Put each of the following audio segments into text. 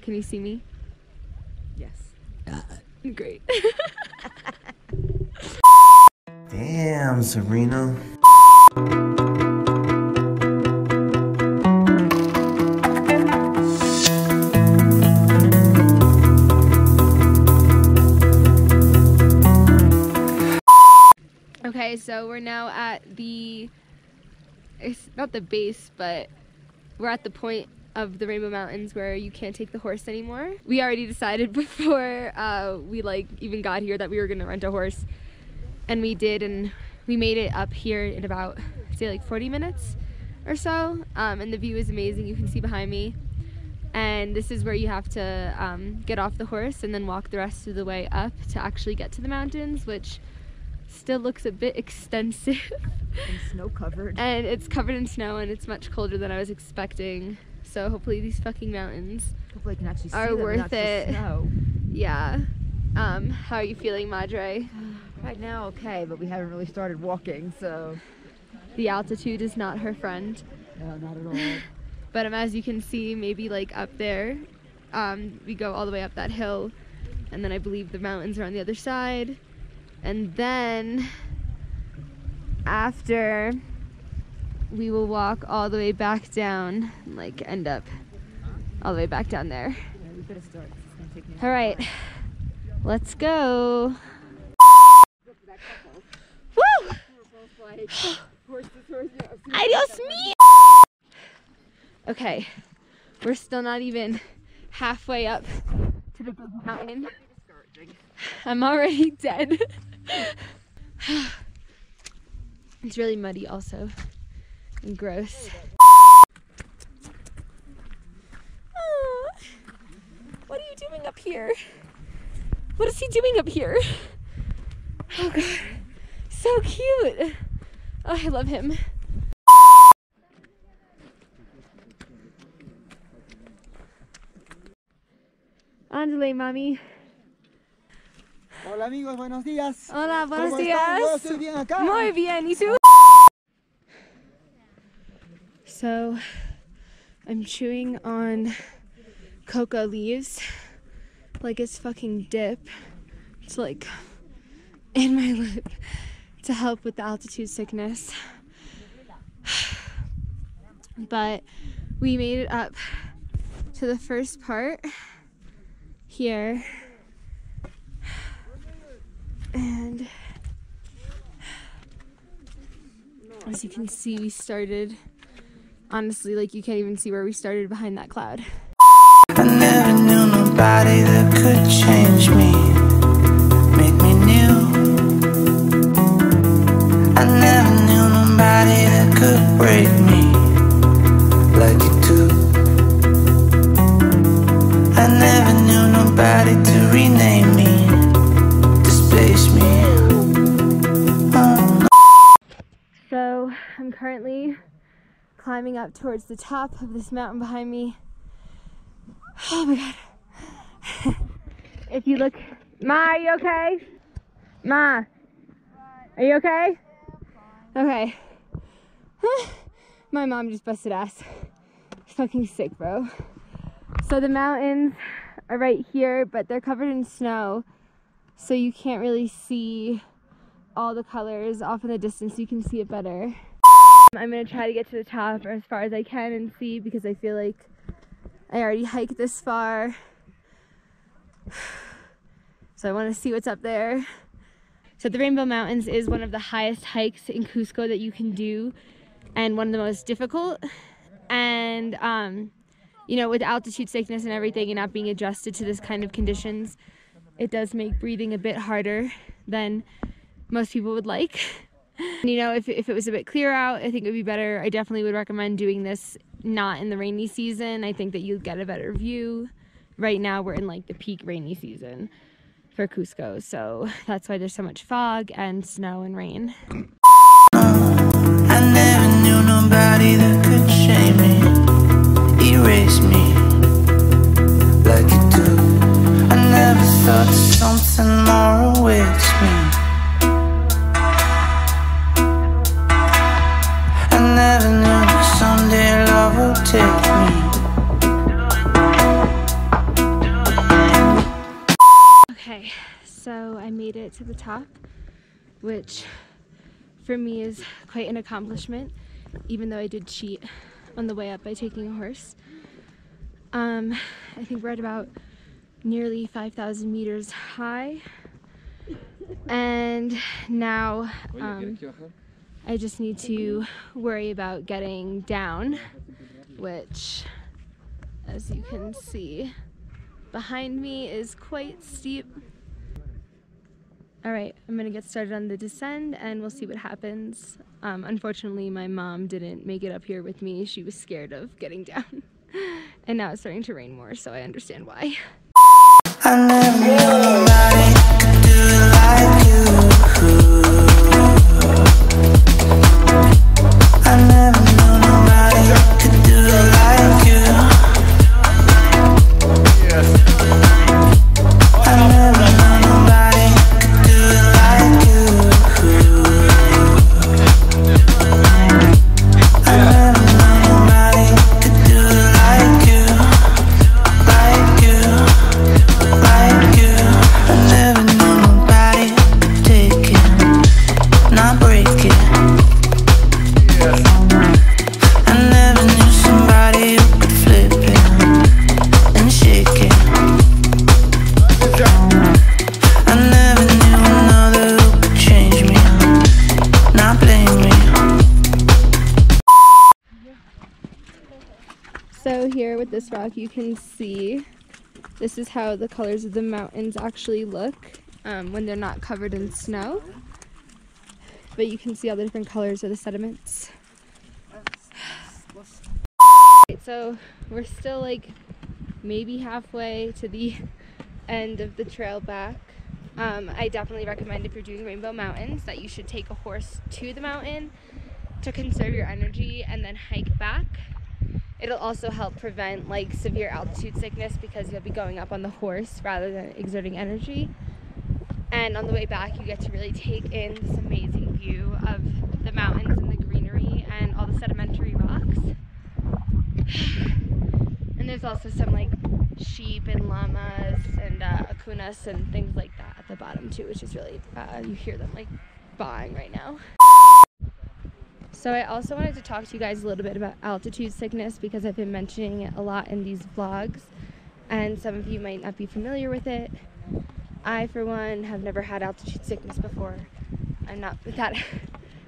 Can you see me? Yes. Great. Damn, Serena. Okay, so we're now at it's not the base, but we're at the point of the Rainbow Mountains where you can't take the horse anymore. We already decided before we even got here that we were gonna rent a horse, and we did, and we made it up here in about, say, like 40 minutes or so, and the view is amazing. You can see behind me, and this is where you have to get off the horse and then walk the rest of the way up to actually get to the mountains, which still looks a bit extensive. And snow covered. And it's covered in snow, and it's much colder than I was expecting. So hopefully these fucking mountains Hopefully I can actually see are them, worth not just it. snow. Yeah. How are you feeling, Madre? Right now, okay, but we haven't really started walking, so. The altitude is not her friend. No, not at all. But as you can see, maybe like up there, we go all the way up that hill, and then I believe the mountains are on the other side. And then after, we will walk all the way back down and like end up all the way back down there. Yeah, we better start. It's gonna take me All right, let's go. Woo! Adios me. Okay, we're still not even halfway up to the big mountain. I'm already dead. It's really muddy also, and gross. Oh, what are you doing up here? What is he doing up here? Oh god, so cute. Oh, I love him. Ándale, mami. Hola amigos, buenos días. Hola, buenos ¿Cómo días. están? Yo estoy bien acá. Muy bien, ¿y tú? So, I'm chewing on coca leaves like it's fucking dip. It's like in my lip to help with the altitude sickness. But we made it up to the first part here. And as you can see, we started, honestly, like you can't even see where we started behind that cloud. I never knew nobody that could change me, make me new. I never knew nobody that could break me like you do. I never knew nobody to rename me. So I'm currently climbing up towards the top of this mountain behind me. Oh my god. If you look, Ma, are you okay? Ma, are you okay? Okay. My mom just busted ass. Fucking sick, bro. So the mountains are right here, but they're covered in snow, so you can't really see all the colors off in the distance. You can see it better. I'm gonna try to get to the top or as far as I can and see, because I feel like I already hiked this far. So I want to see what's up there. So the Rainbow Mountains is one of the highest hikes in Cusco that you can do, and one of the most difficult. And you know, with altitude sickness and everything and not being adjusted to this kind of conditions, it does make breathing a bit harder than most people would like. You know, if it was a bit clear out, I think it would be better. I definitely would recommend doing this not in the rainy season. I think that you'll get a better view. Right now we're in like the peak rainy season for Cusco, so that's why there's so much fog and snow and rain. I never knew nobody that could shame me, erase me like you do. I never thought that something more awaits me. I never knew that someday love will take me. made it to the top, which for me is quite an accomplishment, even though I did cheat on the way up by taking a horse. I think we're at about nearly 5,000 meters high, and now I just need to worry about getting down, which, as you can see behind me, is quite steep. Alright, I'm gonna get started on the descent and we'll see what happens. Unfortunately, my mom didn't make it up here with me. She was scared of getting down. And now it's starting to rain more, so I understand why. I never knew nobody could do it like you. I never knew nobody could do it like you. I never knew nobody could do it like you. I never knew nobody could do it like you. Like you. Like you. I never knew nobody could take it, not break it. I never knew somebody who could flip it and shake it. I never knew another who could change me, not blame me. So here with this rock, you can see this is how the colors of the mountains actually look when they're not covered in snow. But you can see all the different colors of the sediments. So we're still like maybe halfway to the end of the trail back. I definitely recommend, if you're doing Rainbow Mountains, that you should take a horse to the mountain to conserve your energy and then hike back. It'll also help prevent like severe altitude sickness because you'll be going up on the horse rather than exerting energy. And on the way back, you get to really take in this amazing view of the mountains and the greenery and all the sedimentary rocks. And there's also some like sheep and llamas and acunas and things like that at the bottom too, which is really, you hear them like bawling right now. So I also wanted to talk to you guys a little bit about altitude sickness because I've been mentioning it a lot in these vlogs and some of you might not be familiar with it. I, for one, have never had altitude sickness before. I'm not that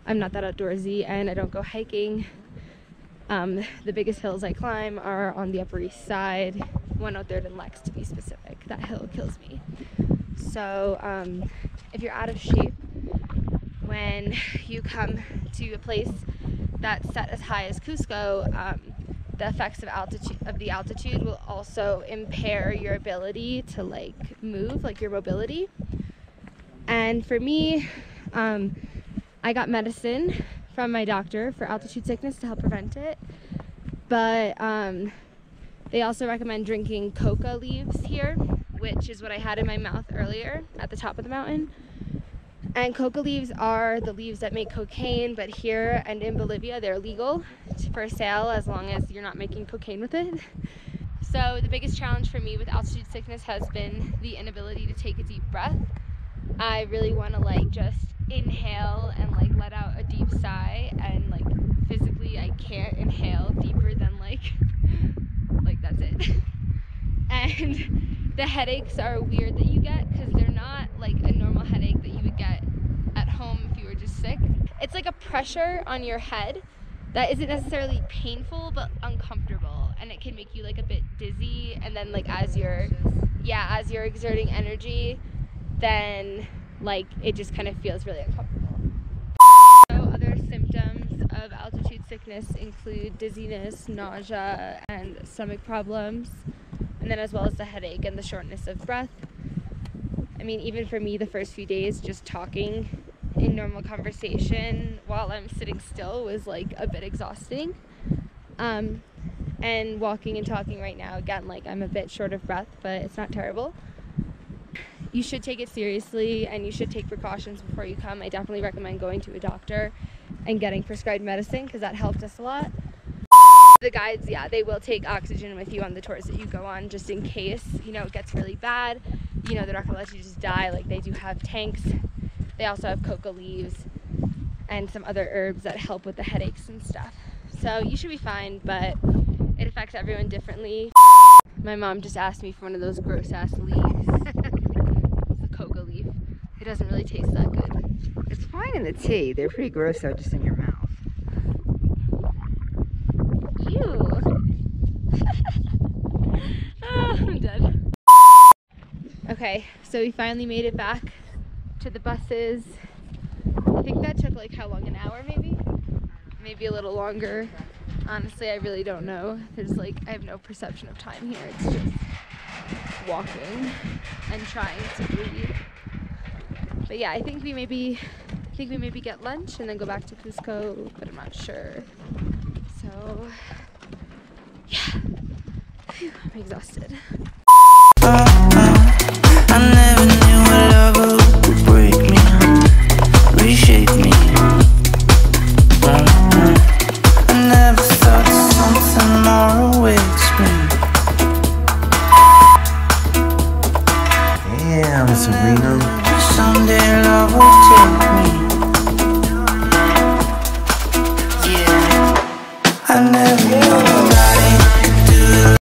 outdoorsy and I don't go hiking. The biggest hills I climb are on the Upper East Side, 103rd and Lex to be specific. That hill kills me. So if you're out of shape, when you come to a place that's set as high as Cusco, the effects of the altitude will also impair your ability to like move, like your mobility. And for me, I got medicine from my doctor for altitude sickness to help prevent it, but they also recommend drinking coca leaves here, which is what I had in my mouth earlier at the top of the mountain. And coca leaves are the leaves that make cocaine, but here and in Bolivia they're legal for sale as long as you're not making cocaine with it. So the biggest challenge for me with altitude sickness has been the inability to take a deep breath. I really want to like just inhale and like let out a deep sigh, and like physically I can't inhale deeper than like that's it. And the headaches are weird that you get because they're not like a normal headache that you would get at home if you were just sick. It's like a pressure on your head that isn't necessarily painful but uncomfortable, and it can make you like a bit dizzy, and then like as you're exerting energy, then like it just kind of feels really uncomfortable. So other symptoms of altitude sickness include dizziness, nausea, and stomach problems, and then as well as the headache and the shortness of breath. I mean, even for me, the first few days, just talking in normal conversation while I'm sitting still was like a bit exhausting. And walking and talking right now, again, like I'm a bit short of breath, but it's not terrible. You should take it seriously and you should take precautions before you come. I definitely recommend going to a doctor and getting prescribed medicine because that helped us a lot. The guides, yeah, they will take oxygen with you on the tours that you go on, just in case, you know, it gets really bad. You know, they're not gonna let you just die. Like, they do have tanks. They also have coca leaves and some other herbs that help with the headaches and stuff. So you should be fine, but it affects everyone differently. My mom just asked me for one of those gross ass leaves. It's a coca leaf. It doesn't really taste that good. It's fine in the tea. They're pretty gross though, just in your mouth. Ew. Oh, I'm dead. Okay, so we finally made it back to the buses. I think that took like how long, an hour maybe? Maybe a little longer. Honestly, I really don't know. There's like, I have no perception of time here. It's just walking and trying to breathe. But yeah, I think we maybe get lunch and then go back to Cusco, but I'm not sure. So yeah, whew, I'm exhausted.